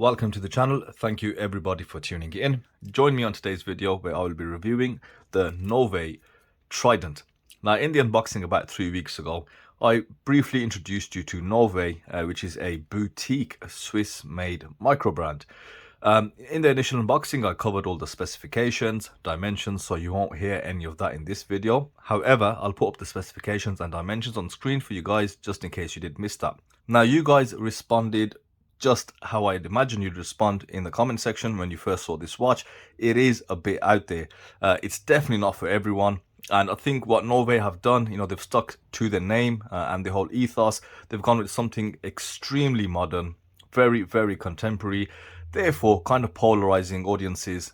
Welcome to the channel. Thank you everybody for tuning in. Join me on today's video where I will be reviewing the Nove Trident. Now, in the unboxing about 3 weeks ago, I briefly introduced you to Nove, which is a boutique Swiss-made micro brand. In the initial unboxing, I covered all the specifications, dimensions, so you won't hear any of that in this video. However, I'll put up the specifications and dimensions on screen for you guys, just in case you did miss that. Now, you guys responded just how I'd imagine you'd respond in the comment section when you first saw this watch. It is a bit out there. It's definitely not for everyone. And I think what Nove have done, they've stuck to the name and the whole ethos. They've gone with something extremely modern, very, very contemporary, therefore kind of polarizing audiences.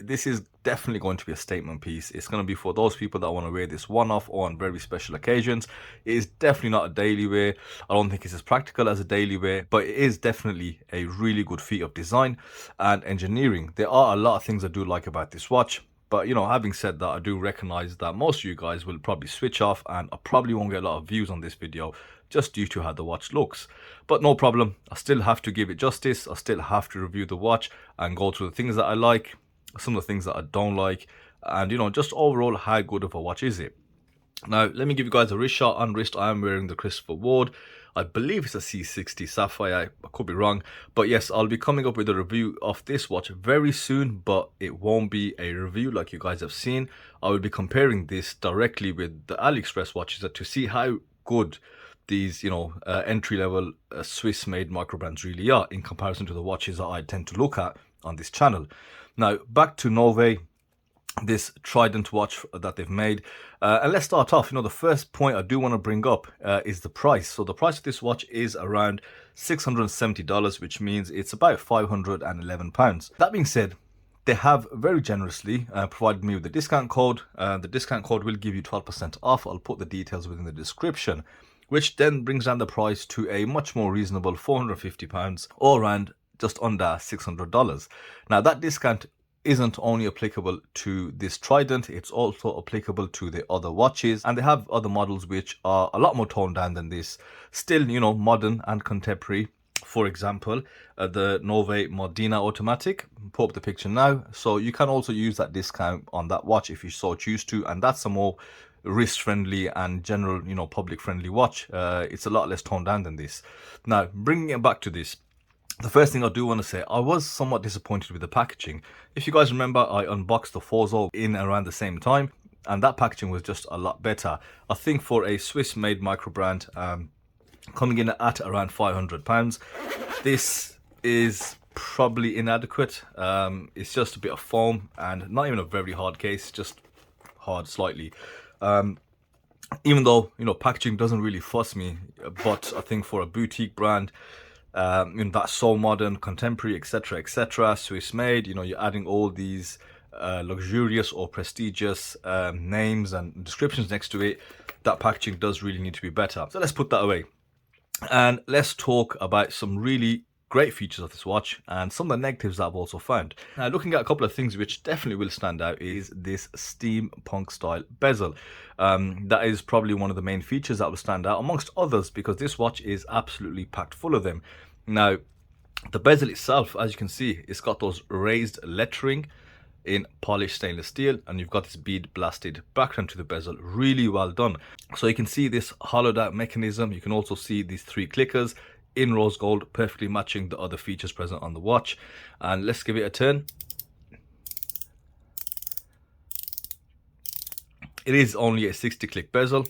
This is definitely going to be a statement piece. It's going to be for those people that want to wear this one-off or on very special occasions. It is definitely not a daily wear. I don't think it's as practical as a daily wear, but it is definitely a really good feat of design and engineering. There are a lot of things I do like about this watch. But, having said that, I do recognize that most of you guys will probably switch off and I probably won't get a lot of views on this video just due to how the watch looks. But no problem, I still have to give it justice. I still have to review the watch and go through the things that I like, some of the things that I don't like, and, just overall, how good of a watch is it? Now, let me give you guys a wrist shot. On wrist, I am wearing the Christopher Ward. I believe it's a C60 Sapphire. I could be wrong. But yes, I'll be coming up with a review of this watch very soon, but it won't be a review like you guys have seen. I will be comparing this directly with the AliExpress watches to see how good these, entry-level Swiss-made micro brands really are in comparison to the watches that I tend to look at on this channel. Now, back to Nove, this Trident watch that they've made, and let's start off. The first point I do want to bring up is the price. So the price of this watch is around $670, which means it's about £511. That being said, they have very generously provided me with a discount code. The discount code will give you 12% off. I'll put the details within the description, which then brings down the price to a much more reasonable £450, or around just under $600. Now, that discount isn't only applicable to this Trident, it's also applicable to the other watches, and they have other models which are a lot more toned down than this, still modern and contemporary. For example, the Nove Trident Automatic, put up the picture now, so you can also use that discount on that watch if you so choose to, and that's a more wrist friendly and general public friendly watch. It's a lot less toned down than this. Now, bringing it back to this, the first thing I do want to say, I was somewhat disappointed with the packaging. If you guys remember, I unboxed the Forzo in around the same time, and that packaging was just a lot better. I think for a Swiss-made micro brand, coming in at around £500, this is probably inadequate. It's just a bit of foam and not even a very hard case, just hard slightly. Even though, packaging doesn't really fuss me, but I think for a boutique brand, that's so modern, contemporary, etc., Swiss made, you're adding all these luxurious or prestigious names and descriptions next to it. That packaging does really need to be better. So let's put that away and let's talk about some really great features of this watch and some of the negatives that I've also found. Now, looking at a couple of things which definitely will stand out is this steampunk style bezel. That is probably one of the main features that will stand out amongst others, because this watch is absolutely packed full of them. Now, the bezel itself, as you can see, it's got those raised lettering in polished stainless steel, and you've got this bead blasted background to the bezel. Really well done. So you can see this hollowed out mechanism. You can also see these 3 clickers in rose gold, perfectly matching the other features present on the watch. And let's give it a turn. It is only a 60-click bezel,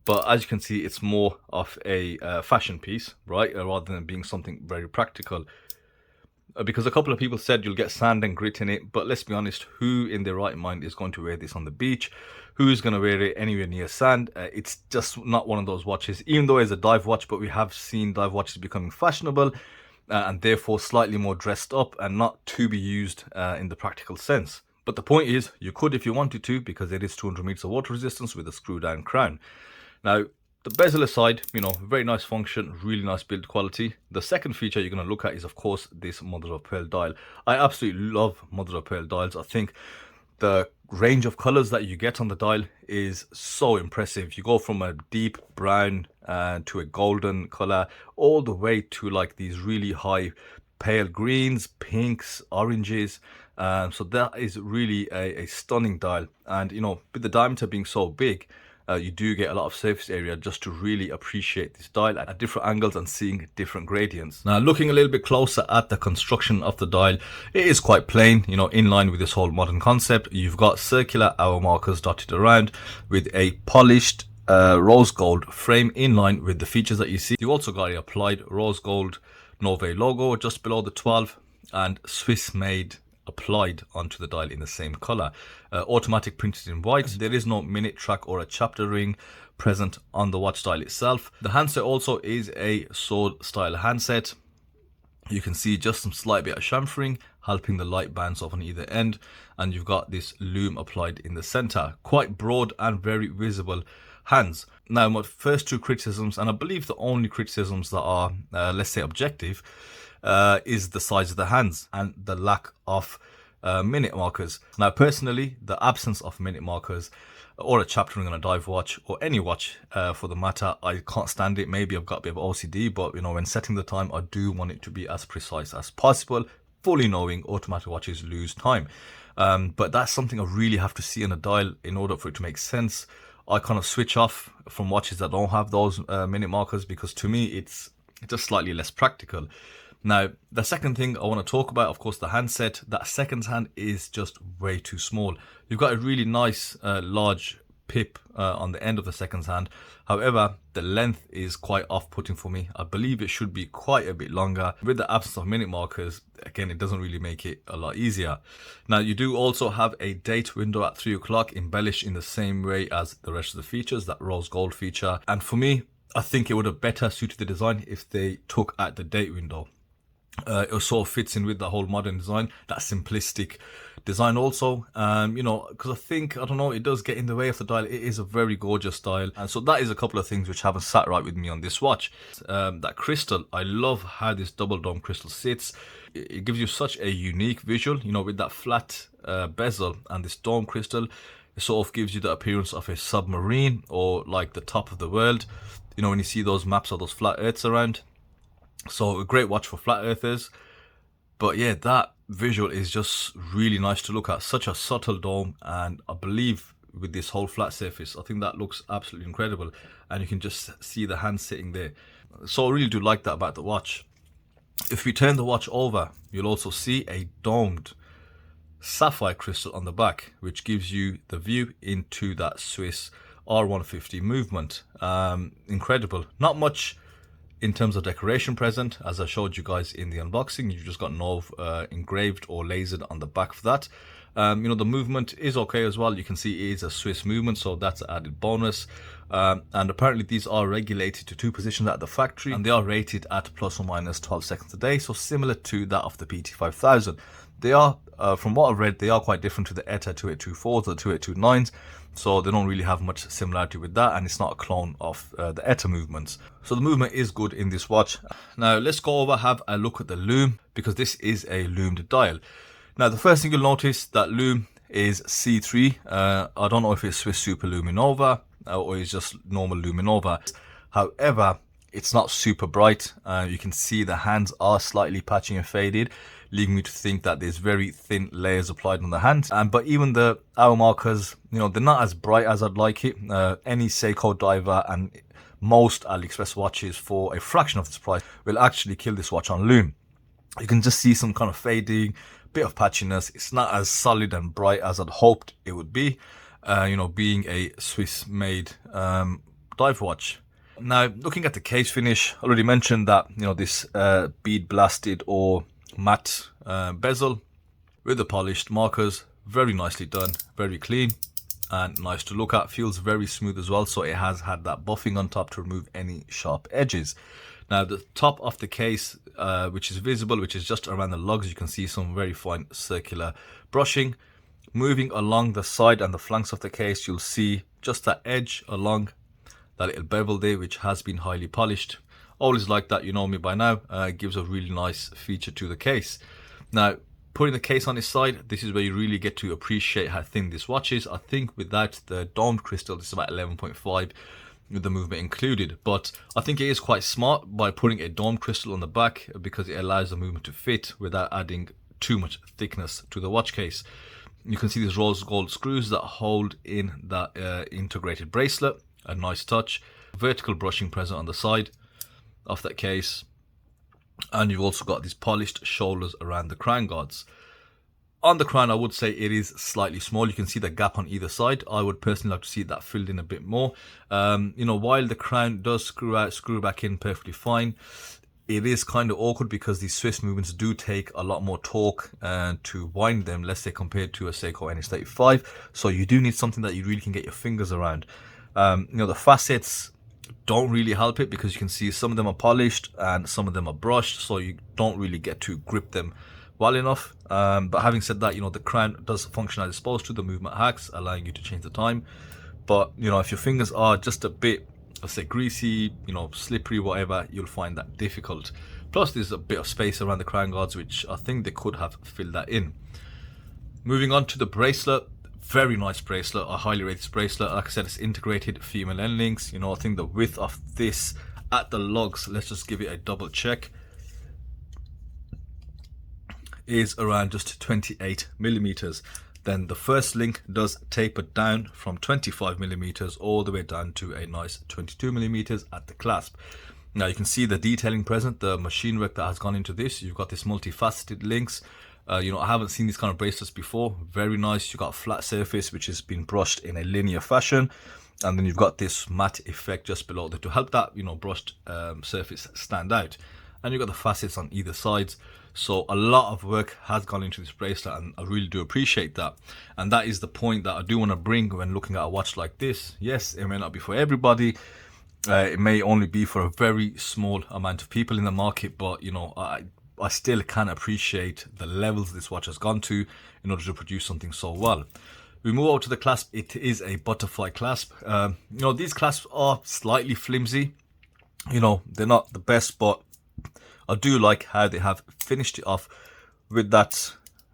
but as you can see, it's more of a fashion piece, right, rather than being something very practical. Because a couple of people said you'll get sand and grit in it, but let's be honest, who in their right mind is going to wear this on the beach? Who's going to wear it anywhere near sand? It's just not one of those watches, even though it's a dive watch, but we have seen dive watches becoming fashionable and therefore slightly more dressed up and not to be used in the practical sense. But the point is, you could if you wanted to, because it is 200 meters of water resistance with a screw down crown. Now, the bezel aside, very nice function, really nice build quality. The second feature you're going to look at is, of course, this mother of pearl dial. I absolutely love mother of pearl dials. I think The range of colors that you get on the dial is so impressive. You go from a deep brown to a golden color, all the way to like these really high pale greens, pinks, oranges. So that is really a stunning dial. And you know, with the diameter being so big, you do get a lot of surface area just to really appreciate this dial at different angles and seeing different gradients. Now, looking a little bit closer at the construction of the dial, it is quite plain, you know, in line with this whole modern concept. You've got circular hour markers dotted around with a polished rose gold frame in line with the features that you see. You also got a applied rose gold Nove logo just below the 12 and Swiss made applied onto the dial in the same color. Automatic printed in white. There is no minute track or a chapter ring present on the watch dial itself. The handset also is a sword style handset. You can see just some slight bit of chamfering helping the light bands off on either end, and you've got this lume applied in the center. Quite broad and very visible hands. Now, my first two criticisms, and I believe the only criticisms that are let's say objective, is the size of the hands and the lack of minute markers. Now, personally, the absence of minute markers or a chapter ring on a dive watch, or any watch for the matter, I can't stand it. Maybe I've got a bit of OCD, but you know, when setting the time, I do want it to be as precise as possible, fully knowing automatic watches lose time. But that's something I really have to see on a dial in order for it to make sense. I kind of switch off from watches that don't have those minute markers, because to me it's just slightly less practical. Now, the second thing I want to talk about, of course, the handset. That second hand is just way too small. You've got a really nice large pip on the end of the second hand. However, the length is quite off-putting for me. I believe it should be quite a bit longer. With the absence of minute markers, again, it doesn't really make it a lot easier. Now, you do also have a date window at 3 o'clock, embellished in the same way as the rest of the features, that rose gold feature. And for me, I think it would have better suited the design if they took out the date window. It sort of fits in with the whole modern design, that simplistic design also, you know, because I don't know, it does get in the way of the dial. It is a very gorgeous style, and so that is a couple of things which haven't sat right with me on this watch. That crystal, I love how this double dome crystal sits. It gives you such a unique visual, you know, with that flat bezel and this dome crystal. It sort of gives you the appearance of a submarine, or like the top of the world, you know, when you see those maps of those flat earths around. So a great watch for flat earthers. But yeah, that visual is just really nice to look at. Such a subtle dome, and I believe with this whole flat surface, I think that looks absolutely incredible, and you can just see the hand sitting there. So I really do like that about the watch. If we turn the watch over, you'll also see a domed sapphire crystal on the back, which gives you the view into that Swiss R150 movement. Incredible. Not much in terms of decoration present, as I showed you guys in the unboxing. You've just got Nove engraved or lasered on the back for that. You know, the movement is okay as well. You can see it is a Swiss movement, so that's an added bonus. And apparently these are regulated to 2 positions at the factory, and they are rated at plus or minus 12 seconds a day, so similar to that of the PT5000. They are, from what I've read, they are quite different to the ETA 2824s or the 2829s. So they don't really have much similarity with that, and it's not a clone of the ETA movements. So the movement is good in this watch. Now let's go over, have a look at the lume, because this is a lumed dial. Now the first thing you'll notice, that lume is C3. I don't know if it's Swiss Super Luminova or it's just normal Luminova. However, it's not super bright. You can see the hands are slightly patchy and faded, leading me to think that there's very thin layers applied on the hands. But even the hour markers, you know, they're not as bright as I'd like it. Any Seiko diver and most AliExpress watches for a fraction of this price will actually kill this watch on lume. You can just see some kind of fading, bit of patchiness. It's not as solid and bright as I'd hoped it would be, you know, being a Swiss made dive watch. Now, looking at the case finish, I already mentioned that, you know, this bead blasted or matte bezel with the polished markers, very nicely done, very clean and nice to look at. Feels very smooth as well, so it has had that buffing on top to remove any sharp edges. Now the top of the case, which is visible, which is just around the lugs, you can see some very fine circular brushing. Moving along the side and the flanks of the case, you'll see just that edge along that little bevel there, which has been highly polished. Always like that, you know me by now. It gives a really nice feature to the case. Now, putting the case on its side, this is where you really get to appreciate how thin this watch is. I think without the domed crystal, this is about 11.5 with the movement included, but I think it is quite smart by putting a domed crystal on the back because it allows the movement to fit without adding too much thickness to the watch case. You can see these rose gold screws that hold in that integrated bracelet, a nice touch. Vertical brushing present on the side of that case, and you've also got these polished shoulders around the crown guards. On the crown, I would say it is slightly small. You can see the gap on either side. I would personally like to see that filled in a bit more. You know, while the crown does screw out, screw back in perfectly fine, it is kind of awkward because these Swiss movements do take a lot more torque to wind them, let's say compared to a Seiko NS35. So you do need something that you really can get your fingers around. You know, the facets don't really help it because you can see some of them are polished and some of them are brushed, so you don't really get to grip them well enough. But having said that, you know, the crown does function as it's supposed to. The movement hacks, allowing you to change the time. But, you know, if your fingers are just a bit, let's say, greasy, you know, slippery, whatever, you'll find that difficult. Plus, there's a bit of space around the crown guards, which I think they could have filled that in. Moving on to the bracelet. Very nice bracelet. I highly rate this bracelet. Like I said, it's integrated female end links. You know, I think the width of this at the lugs, let's just give it a double check, is around just 28 millimeters. Then the first link does taper down from 25 millimeters all the way down to a nice 22 millimeters at the clasp. Now you can see the detailing present, the machine work that has gone into this. You've got this multifaceted links. You know, I haven't seen these kind of bracelets before. Very nice. You've got a flat surface which has been brushed in a linear fashion, and then you've got this matte effect just below there to help that, you know, brushed surface stand out. And you've got the facets on either sides. So a lot of work has gone into this bracelet, and I really do appreciate that. And that is the point that I do want to bring when looking at a watch like this. Yes, it may not be for everybody. It may only be for a very small amount of people in the market, but you know, I still can appreciate the levels this watch has gone to in order to produce something so well. We move over to the clasp. It is a butterfly clasp. You know, these clasps are slightly flimsy. You know, they're not the best, but I do like how they have finished it off with that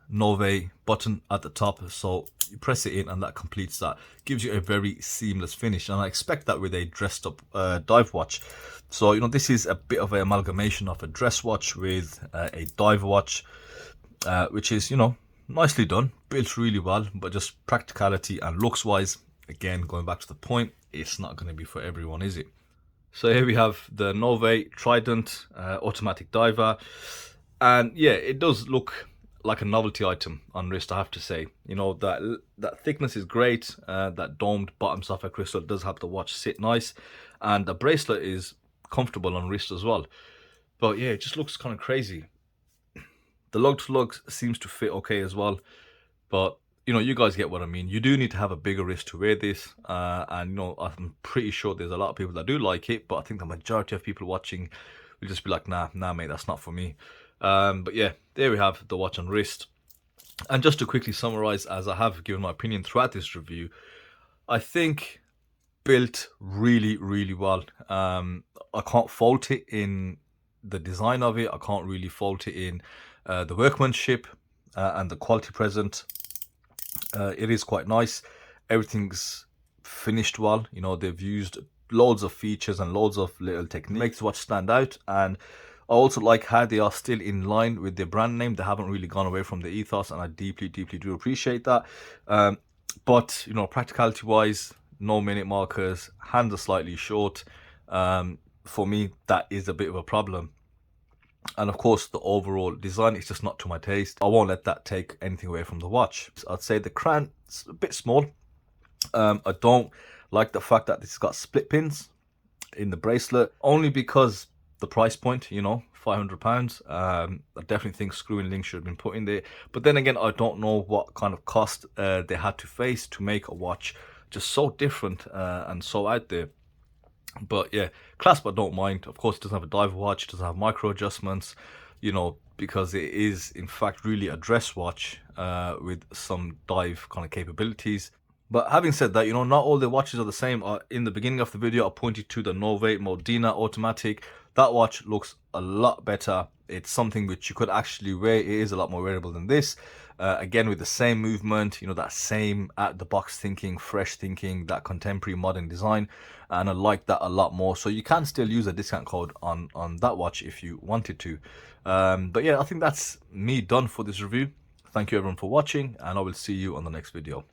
Nove button at the top. So you press it in and that completes that. Gives you a very seamless finish, and I expect that with a dressed up dive watch. So, you know, this is a bit of an amalgamation of a dress watch with a dive watch, which is, you know, nicely done, built really well, but just practicality and looks wise, again, going back to the point, it's not going to be for everyone, is it? So here we have the Nove Trident Automatic Diver, and yeah, it does look like a novelty item on wrist, I have to say. You know, that thickness is great. That domed bottom sapphire crystal does help the watch sit nice, and the bracelet is comfortable on wrist as well. But yeah, it just looks kind of crazy. The lug to lug seems to fit okay as well, but you know, you guys get what I mean. You do need to have a bigger wrist to wear this, and you know, I'm pretty sure there's a lot of people that do like it, but I think the majority of people watching will just be like, nah mate, that's not for me. But yeah, there we have the watch on wrist. And just to quickly summarize, as I have given my opinion throughout this review, I think built really well. I can't fault it in the design of it. I can't really fault it in the workmanship and the quality present. It is quite nice. Everything's finished well. You know, they've used loads of features and loads of little techniques, makes the watch stand out. And I also like how they are still in line with their brand name. They haven't really gone away from the ethos, and I deeply do appreciate that. But you know, practicality wise, no minute markers, hands are slightly short. For me, that is a bit of a problem. And of course, the overall design is just not to my taste. I won't let that take anything away from the watch. I'd say the crown is a bit small. I don't like the fact that it's got split pins in the bracelet, only because the price point, you know, £500. I definitely think screw-in links should have been put in there. But then again, I don't know what kind of cost they had to face to make a watch just so different and so out there. But yeah, clasp I don't mind. Of course, it doesn't have a dive watch, it doesn't have micro adjustments, you know, because it is in fact really a dress watch with some dive kind of capabilities. But having said that, not all the watches are the same. In the beginning of the video, I pointed to the Nove Automatic. That watch looks a lot better. It's something which you could actually wear. It is a lot more wearable than this. Again, with the same movement, that same out-the-box thinking, fresh thinking, that contemporary modern design. And I like that a lot more. So you can still use a discount code on that watch if you wanted to. But yeah, I think that's me done for this review. Thank you everyone for watching, and I will see you on the next video.